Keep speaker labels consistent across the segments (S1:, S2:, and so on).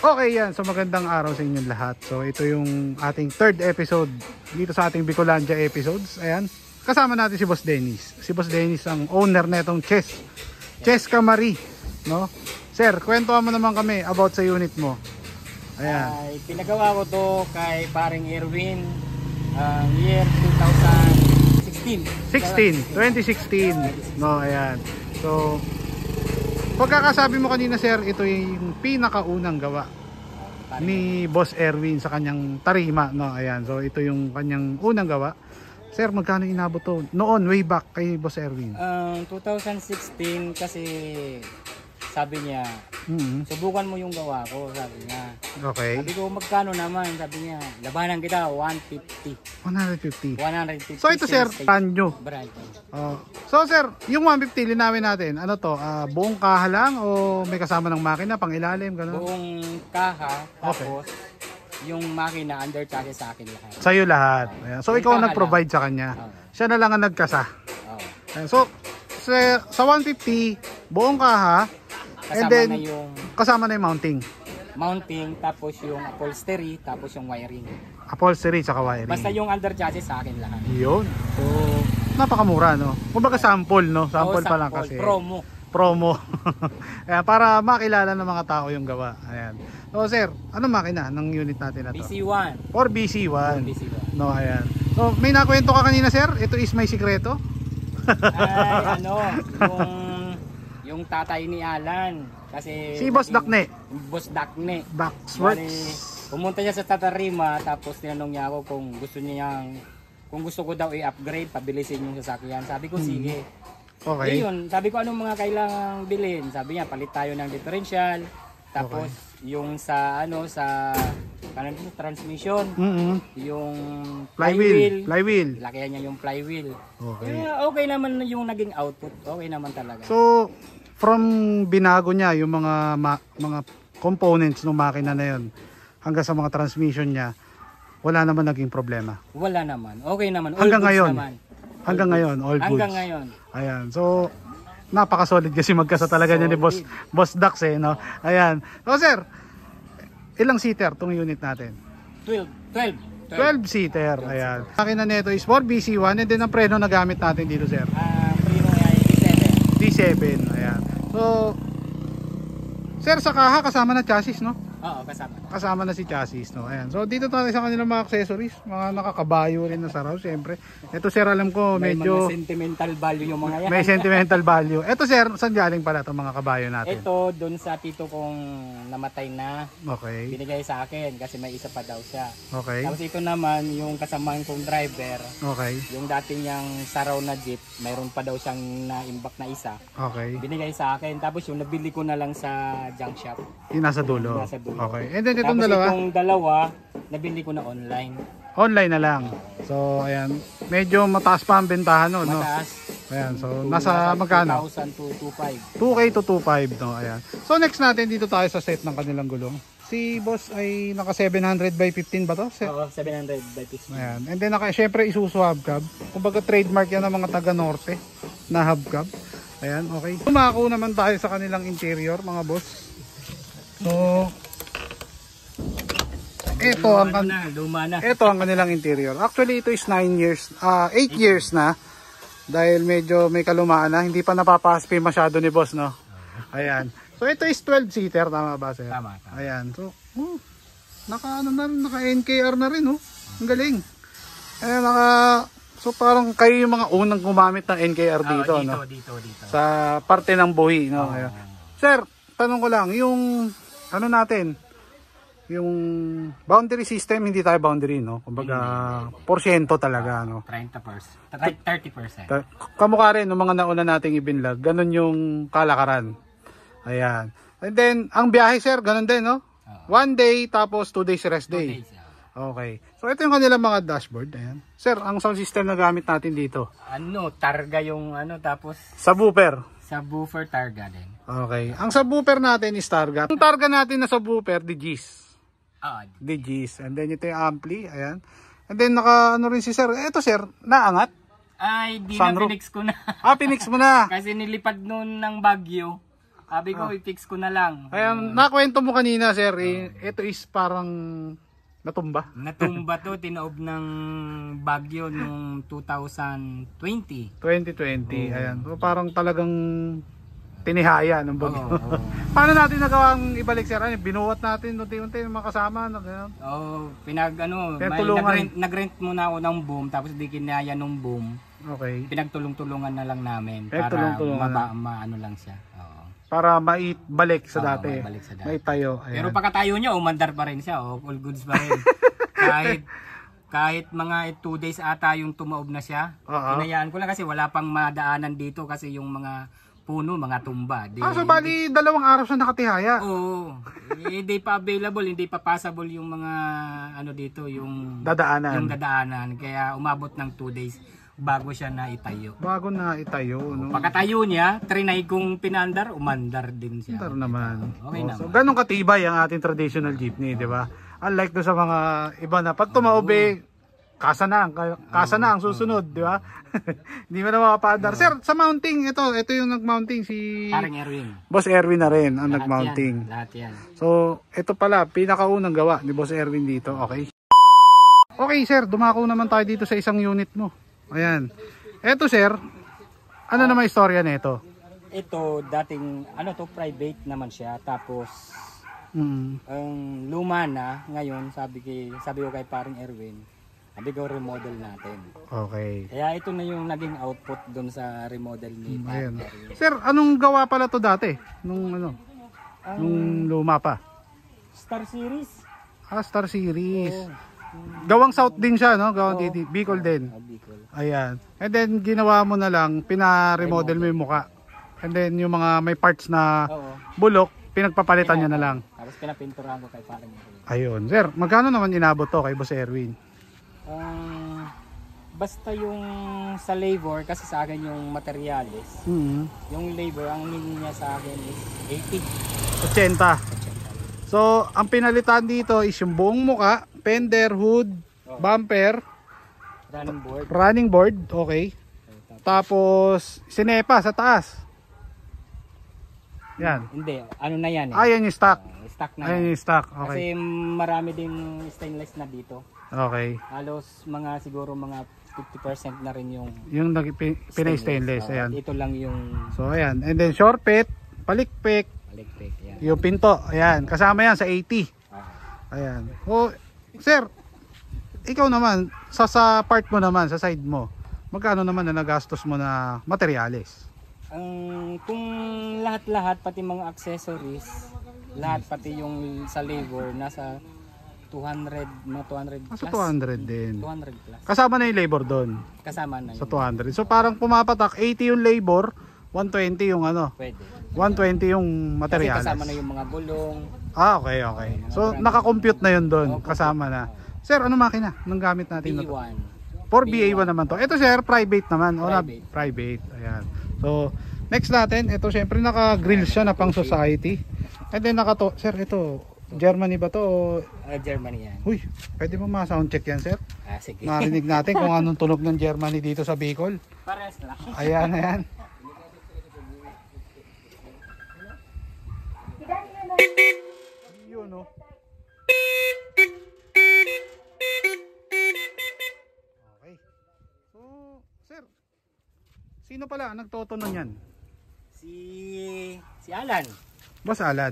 S1: Okay yan, so magandang araw sa inyong lahat. So ito yung ating third episode dito sa ating Bicolandia episodes. Ayan, kasama natin si Boss Dennis. Si Boss Dennis ang owner na itong Chess Camari, no? Sir, kwentuhan mo naman kami about sa unit mo. Ayan.
S2: Pinagawa ko to kay paring Erwin year
S1: 2016. No, ayan. So pagkakasabi mo kanina, sir, ito yung pinakaunang gawa ni Boss Erwin sa kanyang tarima, no? Ayan, so ito yung kanyang unang gawa. Sir, magkano inabot to noon, way back kay Boss Erwin?
S2: 2016 kasi sabi niya, subukan mo yung gawa ko, sabi niya.
S1: Okay.
S2: Sabi ko, magkano naman? Sabi niya, labanan kita, 150.
S1: So ito, sir, tanyo.
S2: Brand.
S1: So sir, yung 150 linawin natin, ano to, buong kaha lang o may kasama ng makina, pang ilalim, gano'n?
S2: Buong kaha, tapos yung makina under chassis sa akin lahat.
S1: Sa'yo lahat. Ayan. So ikaw ang nag-provide sa kanya. Siya na lang ang nagkasa. Ayan. So sa 150, buong kaha, and then kasama na yung mounting, tapos yung upholstery, tapos yung wiring. Upholstery tsaka wiring.
S2: Basta yung under chassis sa akin lahat.
S1: Yun. So napakamura, no? Kumbaga sample, no? Sample pa lang kasi. Promo. Ayan, para makilala ng mga tao yung gawa. Ayan. So sir, anong makina ng unit natin na to?
S2: BC1.
S1: Or BC1. No, ayan. So may nakwento ka kanina, sir? Ito is may sikreto?
S2: Ay, yung tatay ni Alan. Kasi
S1: si Boss Dakne.
S2: Boss Dakne.
S1: Backsworks.
S2: Pumunta niya sa Tatarima, tapos tinanong niya ako kung gusto ko daw i-upgrade, pabilisin yung sasakyan. Sabi ko, sige.
S1: Okay.
S2: Yun, sabi ko anong mga kailangang bilhin. Sabi niya, palit tayo ng differential. Tapos yung sa transmission, yung flywheel. Lakihan niya yung flywheel.
S1: Okay.
S2: Okay naman yung naging output. Okay naman talaga.
S1: So, from binago niya yung mga components ng makina na yun hanggang sa mga transmission niya, wala naman naging problema.
S2: Wala naman. Okay naman.
S1: Hanggang ngayon.
S2: Naman.
S1: Hanggang ngayon, all goods.
S2: Hanggang ngayon.
S1: Ayan. So, napaka-solid kasi magkasa talaga niya ni Boss Dax, eh, no? Ayan. So, sir, ilang seater tong unit natin?
S2: 12
S1: seater. Ayan. Makina nito is for BC1 and then ang preno na gamit natin dito, sir?
S2: Preno ay
S1: D7. Ayan. So, sir, sa kaha kasama na chassis, no?
S2: Oo, kasama.
S1: Kasama na si chassis, no? Ayan. So dito tayo sa kanilang mga accessories, mga nakakabayo rin na saraw, siyempre. Ito, sir, alam ko medyo
S2: may sentimental value yung mga yan.
S1: May sentimental value. Ito, sir, saan galing pala itong mga kabayo natin?
S2: Ito doon sa tito kong namatay na.
S1: Okay.
S2: Binigay sa akin kasi may isa pa daw siya.
S1: Okay.
S2: Tapos ito naman yung kasamahan kong driver.
S1: Okay.
S2: Yung dating niyang saraw na jeep, mayroon pa daw siyang na-imbak na isa.
S1: Okay.
S2: Binigay sa akin. Tapos yung nabili ko na lang sa junk shop.
S1: Yung nasa dulo.
S2: Nasa dulo.
S1: Okay. And then itong
S2: tapos
S1: dalawa?
S2: Itong dalawa, nabili ko na online.
S1: Online na lang. So, ayan. Medyo mataas pa ang bentahan, no?
S2: Mataas.
S1: Ayan. So, nasa magkano?
S2: 2,000 to 2,500.
S1: 2K to 2,500, no? Ayan. So, next natin dito tayo sa set ng kanilang gulong. Si boss ay naka 700 by 15 ba to?
S2: Oo, 700 by 15.
S1: Ayan. And then, syempre, Isuzu hubcap. Kumbaga, trademark yan ng mga taga-norte na hubcap. Ayan, okay. Tumako naman tayo sa kanilang interior, mga boss. So, ito ang kanilang interior. Actually, ito is 8 years na. Dahil medyo may kalumaan na. Hindi pa napapaspi masyado ni boss, no? Ayan. So, ito is 12-seater. Tama ba, sir?
S2: Tama.
S1: Ayan. So, naka NKR na rin, oh. Ang galing. Ayan, so, parang kayo yung mga unang gumamit ng NKR dito, no?
S2: Dito.
S1: Sa parte ng buhi, no? Ayan. Sir, tanong ko lang, yung ano natin, yung boundary system, hindi tayo boundary, no? Kumbaga, porsyento talaga, no?
S2: 30%.
S1: Kamukha rin ng mga nauna nating ibinlog, ganun yung kalakaran. Ayan. And then, ang biyahe, sir, ganun din, no? 1 day, tapos 2 days rest day.
S2: 2 days, yeah.
S1: Okay. So, ito yung kanilang mga dashboard. Ayan. Sir, ang sound system na gamit natin dito?
S2: Targa yung tapos... Subwoofer Targa din.
S1: Okay. Ang subwoofer natin is Targa. Ang Targa natin na subwoofer, DGs. DGs. And then ito yung ampli. Ayan. And then rin si sir. Ito, sir, naangat.
S2: Ay, di na, pinix ko na.
S1: Pinix mo na.
S2: Kasi nilipad noon ng Baguio. Sabi ko, i-fix ko na lang.
S1: Kaya nakwento mo kanina, sir, ito is parang natumba.
S2: Natumba to, tinaob ng bagyo nung 2020.
S1: 2020, ayan. So, parang talagang tinihaya ng bagyo.
S2: Oo.
S1: Paano natin nagawang ibalik, sir? Ano, binuhat natin unti-unti yung mga kasama. Gano'n?
S2: Pinagtulungan. Nag-rent muna ako ng boom, tapos di kinaya ng boom.
S1: Okay.
S2: Pinagtulong-tulungan na lang namin para maano lang siya. Oo.
S1: Para maibalik sa dati.
S2: Maibalik sa dati.
S1: Maitayo. Ayan.
S2: Pero pagkatayo niya, umandar pa rin siya. All goods pa rin. kahit mga 2 days ata yung tumaob na siya. Hinayaan ko lang kasi wala pang madaanan dito kasi yung mga puno, mga tumba.
S1: So bali 2 araw siya nakatihaya.
S2: Oo. Hindi pa available, hindi pa passable yung mga ano dito, yung dadaanan. Kaya umabot ng 2 days bago siya na itayo.
S1: Bago na itayo, no?
S2: Pagkatayo niya, trinay kong pinandar, umandar din siya.
S1: Umandar naman.
S2: Okay naman.
S1: So ganun katibay ang ating traditional jeepney, di ba? Unlike do sa mga iba na pag tumaob kasa na ang susunod, di ba? Hindi mo na makapaandar. Sir, sa mounting, ito yung nag-mounting si
S2: Paring Erwin.
S1: Boss Erwin na rin ang nag-mounting.
S2: Lahat yan.
S1: So, ito pala, pinakaunang gawa ni Boss Erwin dito. Okay. Okay, sir, dumako naman tayo dito sa isang unit mo. Ayan. Ito, sir, ano naman istorya nito?
S2: Ito, dating, private naman siya. Tapos, ang luma na, ngayon, sabi ko kay Paring Erwin, sabi ko remodel natin.
S1: Okay.
S2: Kaya ito na yung naging output doon sa remodel ni Paring Erwin.
S1: Sir, anong gawa pala to dati? Nung luma pa?
S2: Star Series.
S1: Star Series. Gawang South din siya, no? Gawang Bicol din.
S2: Bicol.
S1: Ayan. And then ginawa mo na lang, pina-remodel mo yung muka. And then yung mga may parts na bulok, pinagpapalitan nyo na lang.
S2: Tapos pinapinturahan ko kay Paring Erwin.
S1: Ayun. Sir, magkano naman inabot to kay Boss Erwin?
S2: Basta yung sa labor, kasi sa akin yung materials. Yung labor, ang hingin niya sa akin is
S1: 80. So, ang pinalitan dito is yung buong muka, fender, hood, bumper, running board, okay. Tapos, sinepa sa taas. Yan.
S2: Hindi, ano na yan eh.
S1: Yan yung stock.
S2: Stock na
S1: Ayan yung stock, okay.
S2: Kasi marami din stainless na dito.
S1: Okay.
S2: Halos siguro mga 50% na rin yung
S1: pinay-stainless. Ayan.
S2: Ito lang yung...
S1: So, ayan. And then, shortpet, palikpik,
S2: yan.
S1: yung pinto. Ayan. Kasama yan sa 80. Ayan. O, sir, ikaw naman, sa part mo naman, sa side mo, magkano naman na nagastos mo na materyales?
S2: Kung lahat-lahat, pati mga accessories, lahat pati yung sa labor, nasa 200 plus.
S1: Sa 200 din.
S2: 200 plus.
S1: Kasama na yung labor doon.
S2: Kasama na
S1: sa 200. So parang pumapatak 80 yung labor, 120 yung
S2: Pwede.
S1: 120 yung materials.
S2: Kasi kasama na yung mga gulong.
S1: Okay. So naka-compute na yun doon, kasama na. Sir, ano makina nang gamit natin na to?
S2: BA1.
S1: For BA1 naman to. Ito sir, private naman.
S2: Private.
S1: Ayan. So next natin, ito syempre naka-grill siya na pang society. And then sir, ito Germany ba to?
S2: Germany yan.
S1: Uy, pwede mo ma-soundcheck yan, sir?
S2: Sige.
S1: Marinig natin kung anong tunog ng Germany dito sa Bicol.
S2: Pares lang.
S1: Ayan. Yun, no? Okay. So, sir, sino pala nagtotono niyan?
S2: Si Alan.
S1: Boss Alan.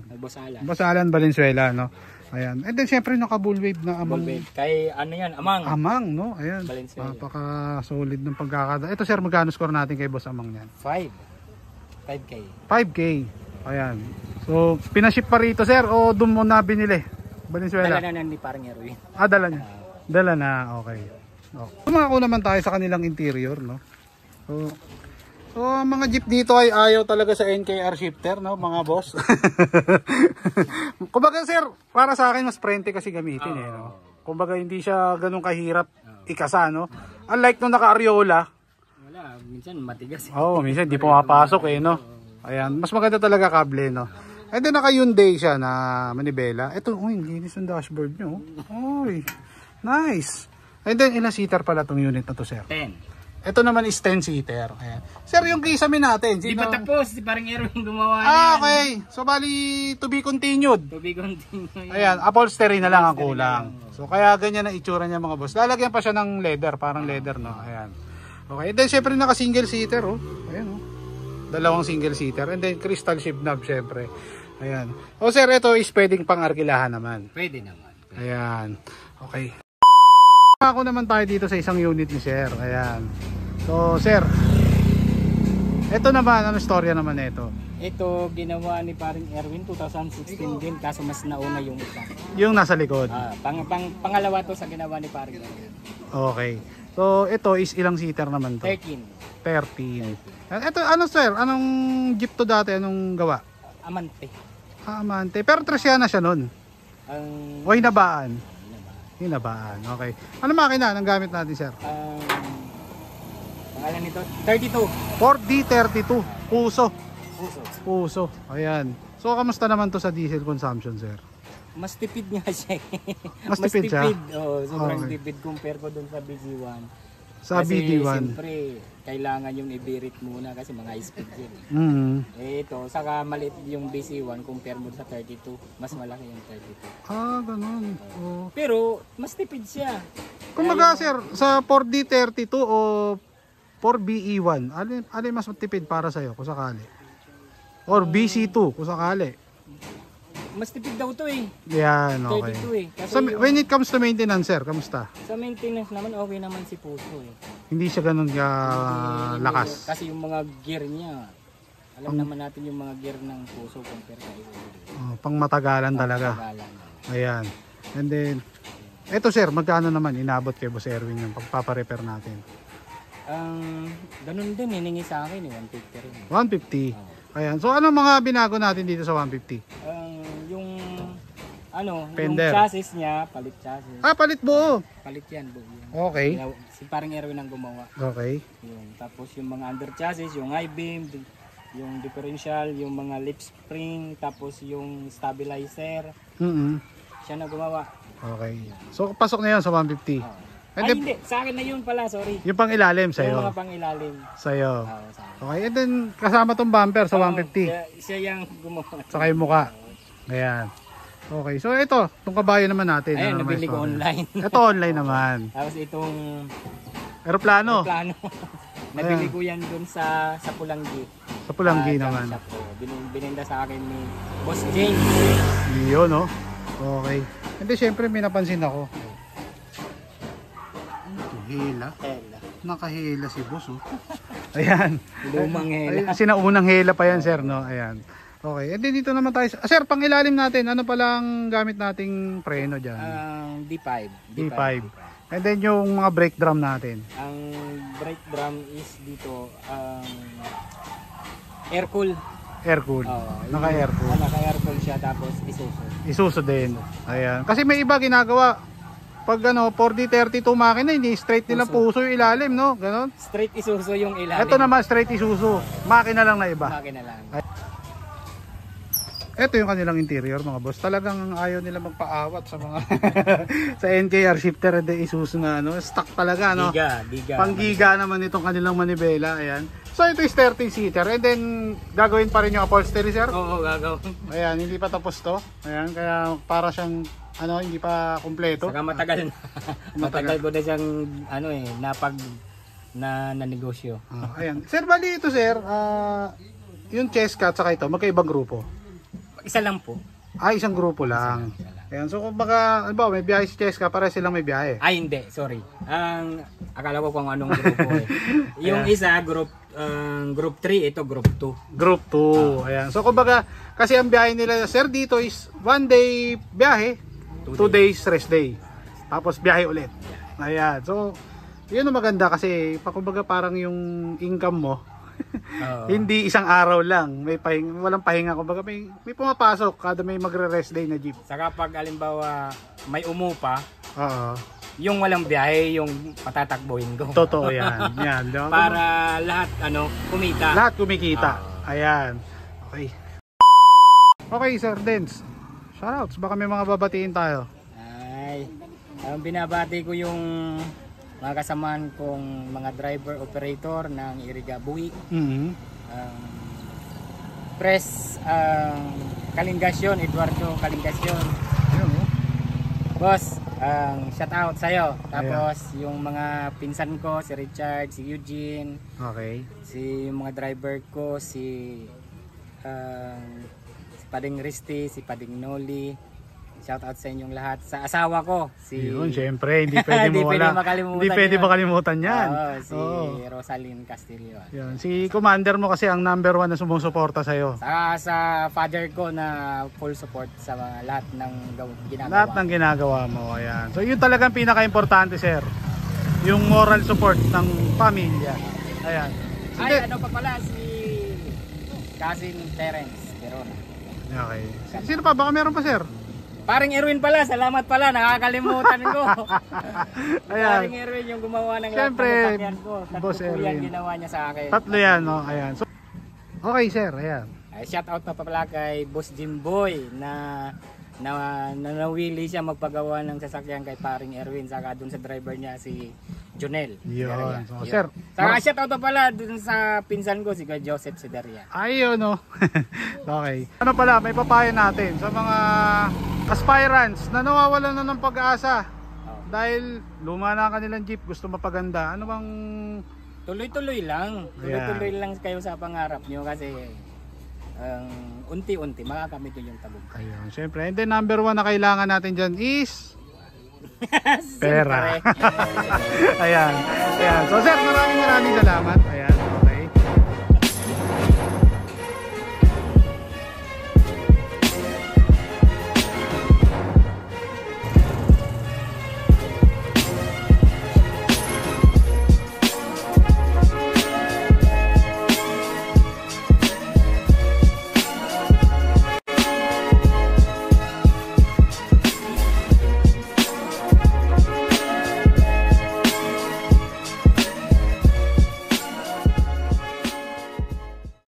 S2: Boss
S1: Alan Valenzuela, no? Ayan. And then syempre naka-bull wave na amang.
S2: Bull wave. Kay yan, Amang.
S1: Amang, no? Ayan.
S2: Valenzuela.
S1: Napaka-solid ng pagkakada. Ito sir, magkano score natin kay Boss Amang niyan?
S2: 5K.
S1: 5K. Ayan. So, pinaship pa rito sir o doon mo na binili? Valenzuela.
S2: Dala na ni Paring Erwin.
S1: Dala niya. Dala na, okay. Tumako naman tayo sa kanilang interior, no? So, mga jeep dito ay ayaw talaga sa NKR shifter, no, mga boss. Kumbaga sir, para sa akin mas prente kasi gamitin no. Kumbaga hindi siya ganun kahirap ikasa, no. Unlike nung naka-Ariola,
S2: wala, minsan matigas.
S1: Minsan hindi pumapasok no. Ayan, mas maganda talaga kable, no. And then naka-Hyundai siya na manibela. Ito, linis yung dashboard nyo. Nice. And then ilang seater pala tong unit na to, sir?
S2: 10.
S1: Ito naman is 10-seater. Ayan. Sir, yung kisame natin.
S2: Di pa tapos, parang Erwin gumawa
S1: okay. So, bali, to be continued.
S2: To be continued.
S1: Ayan, upholstery na lang ang kulang. So, kaya ganyan ang itsura niya mga boss. Lalagyan pa siya ng leather, parang leather, no? Ayan. Okay, and then syempre naka-single seater, oh. Ayan, oh. Dalawang single seater. And then crystal shift knob, syempre. Ayan. O sir, ito is pwedeng pang-arkilahan naman.
S2: Pwede naman.
S1: Ayan. Okay. Ako naman tayo dito sa isang unit ni sir. Ayan. So, sir, ito naman, ano storya naman ito?
S2: Ito, ginawa ni paring Erwin 2016 din, kaso mas nauna yung isa.
S1: Yung nasa likod?
S2: Pangalawa to sa ginawa ni paring Erwin.
S1: Okay. So, ito is ilang seater naman to?
S2: 13.
S1: 13. Ito, ano sir? Anong jeep to dati? Anong gawa?
S2: Amante.
S1: Amante. Pero Tresya na siya nun? O hinabaan? Hinabaan. Okay. Ano makina ang gamit natin sir?
S2: Pangalan nito? 32.
S1: Ford D32. Puso.
S2: Puso.
S1: Ayan. So, kamusta naman to sa diesel consumption sir?
S2: Mas tipid nga siya.
S1: Mas tipid siya?
S2: Oh, sobrang tipid compare ko dun sa BG1.
S1: Sa
S2: kasi
S1: BD1.
S2: siyempre, kailangan yung i-birit muna kasi mga high speed yun. Ito, saka maliit yung BC1 compare mo sa 32. Mas malaki yung 32.
S1: Ganun. Oh.
S2: Pero, mas tipid siya.
S1: Kumbaga sir, sa 4D32 o 4BE1, alin mas matipid para sa'yo kung sakali? Or BC2 kung sakali?
S2: Mas tipid daw to eh.
S1: Yan, okay.
S2: 32 eh. Kasi
S1: So, when it comes to maintenance sir, kamusta?
S2: sa maintenance naman, okay naman si Puso eh.
S1: Hindi siya ganun lakas.
S2: Kasi yung mga gear niya, alam naman natin yung mga gear ng Puso compare sa iyo.
S1: Pang matagalan talaga.
S2: Matagalan.
S1: Ayan. And then, eto sir, magkano naman inabot kay Boss Erwin yung pagpaparepair natin?
S2: Ganun din, hiningi sa akin eh, 150 rin.
S1: 150. Ayan. So, ano mga binago natin dito sa 150?
S2: Fender. Yung chassis niya, palit chassis.
S1: Palit buo.
S2: Palit yan, buo yan.
S1: Okay.
S2: Si parang Erwin ang gumawa.
S1: Okay.
S2: Yun. Tapos yung mga under chassis, yung I-beam, yung differential, yung mga lip spring, tapos yung stabilizer. Siya na gumawa.
S1: Okay. So, pasok na yun sa 150.
S2: Hindi. Sa akin na yun pala, sorry.
S1: Yung pang ilalim sa'yo?
S2: Yung mga pang ilalim.
S1: Sa'yo. Okay. And then, kasama tong bumper sa 150.
S2: Siya yung gumawa.
S1: Saka yung muka. Ayan. Okay, so ito, itong kabayo naman natin.
S2: Ayun, nabili ko online.
S1: Ito online naman.
S2: Tapos itong
S1: Aeroplano.
S2: Nabili ko yan dun sa Pulanggi.
S1: Sa Pulanggi naman.
S2: Bininda sa akin ni Boss James.
S1: Yun, no? Okay. Hindi, syempre may napansin ako. Hela. Nakahela si boss, oh. Ayan.
S2: Lumang hela.
S1: Sinaunang hela pa yan, sir, no? Ayan. Okay, and then dito naman tayo. Sir, pang ilalim natin, ano palang gamit nating preno dyan?
S2: D5.
S1: D5. And then yung mga brake drum natin.
S2: Ang brake drum is dito, air-cool.
S1: Air-cool. Naka-air-cool.
S2: Naka-air-cool siya, tapos Isuzu.
S1: Isuzu din. Ayan. Kasi may iba ginagawa. Pag 4D32 makina, hindi straight nila puso yung ilalim, no? Ganon.
S2: Straight Isuzu yung ilalim.
S1: Ito naman straight Isuzu. Makina lang na iba.
S2: Makina lang.
S1: Ito yung kanilang interior mga boss. Talagang ayaw nila magpaawat sa mga sa NKR shifter and Isuzu na stock talaga, no?
S2: Giga.
S1: Pang-giga naman itong kanilang manibela. Ayan. So ito is 30 seater and then gagawin pa rin yung upholstery, sir?
S2: Oo, gagawin.
S1: Ayan, hindi pa tapos to. Ayan, kaya para siyang hindi pa kumpleto.
S2: Saka matagal na. Matagal ko na siyang na negosyo.
S1: Ayan. Sir, bali ito, sir. Yung Cheska at saka ito, magkaibang grupo?
S2: Isa lang po.
S1: Isang grupo lang. Ayan, so kumbaga, may biyahe si Cheska, para silang may biyahe.
S2: Ay, hindi, sorry. Akala ko kung anong grupo eh. Yung isa, group 3, ito group 2.
S1: Group 2. Ayan. So kumbaga, kasi ang biyahe nila, sir, dito is 1 day biyahe, 2 days rest day. Tapos biyahe ulit. Ayan. So, yun ang maganda kasi, kumbaga parang yung income mo, hindi isang araw lang, walang pahinga, kumbaga may pumapasok kada may magre-rest day na jeep.
S2: Saka pag alimbawa may umupa,
S1: yung
S2: walang biyahe, yung patatakbuhin ko.
S1: Totoo yan. Yan.
S2: Para lahat kumita.
S1: Lahat kumikita. Ayan. Okay. Okay, Sir Dens. Shoutouts, baka may mga babatiin tayo.
S2: Ay, binabati ko yung mga kasamaan kong mga driver operator ng Iriga Buwik, Press Kalingasyon, Eduardo Kalingasyon. Boss, shout out sa'yo. Tapos yung mga pinsan ko, si Richard, si Eugene,
S1: Okay.
S2: si mga driver ko, si Pading Risti, si Pading Noli. Shout out sa inyong lahat. Sa asawa ko, si
S1: Yun, syempre, hindi pwede
S2: Hindi
S1: mo
S2: pwede
S1: wala.
S2: makalimutan
S1: Hindi pwede
S2: yun.
S1: makalimutan yan.
S2: Si Rosaline Castillo.
S1: Yan. Si Commander mo kasi ang number 1 na sumusuporta sa'yo.
S2: Sa father ko na full support sa lahat ng ginagawa.
S1: Lahat ng ginagawa mo. Ayan. So yun talagang pinaka-importante, sir. Yung moral support ng pamilya. Ayan.
S2: Ay, ano pa pala si Cousin Terence Perona.
S1: Okay. Sino pa? Baka meron pa, sir?
S2: Paring Erwin pala, salamat pala, nakakalimutan ko.
S1: Ayan.
S2: Paring Erwin yung gumawa ng
S1: Siyempre,
S2: lahat ng sasakyan ko.
S1: Boss
S2: Tatlo po yan
S1: Erwin.
S2: ginawa niya sa akin.
S1: Tatlo yan, no? Ayan. So, okay, sir. Ayan.
S2: Shout out pa pala kay Boss Jimboy na nawili siya magpagawa ng sasakyan kay Paring Erwin, saka dun sa driver niya si Jonel.
S1: Yun. So, sir.
S2: Saka shout out pa pala dun sa pinsan ko si Kuya Joseph Sideria.
S1: Ayun, no? Okay. Ano pala, may papayo natin sa mga aspirants na nawawalan na ng pag-asa dahil luma na ang kanilang jeep, gusto mapaganda. Ano bang...
S2: Tuloy-tuloy lang. Tuloy-tuloy lang kayo sa pangarap nyo kasi unti-unti makakamit yun yung tagumpay.
S1: Ayun, syempre. And then number 1 na kailangan natin dyan is... pera. Ayan. Ayan. So sir, maraming salamat. Ayan.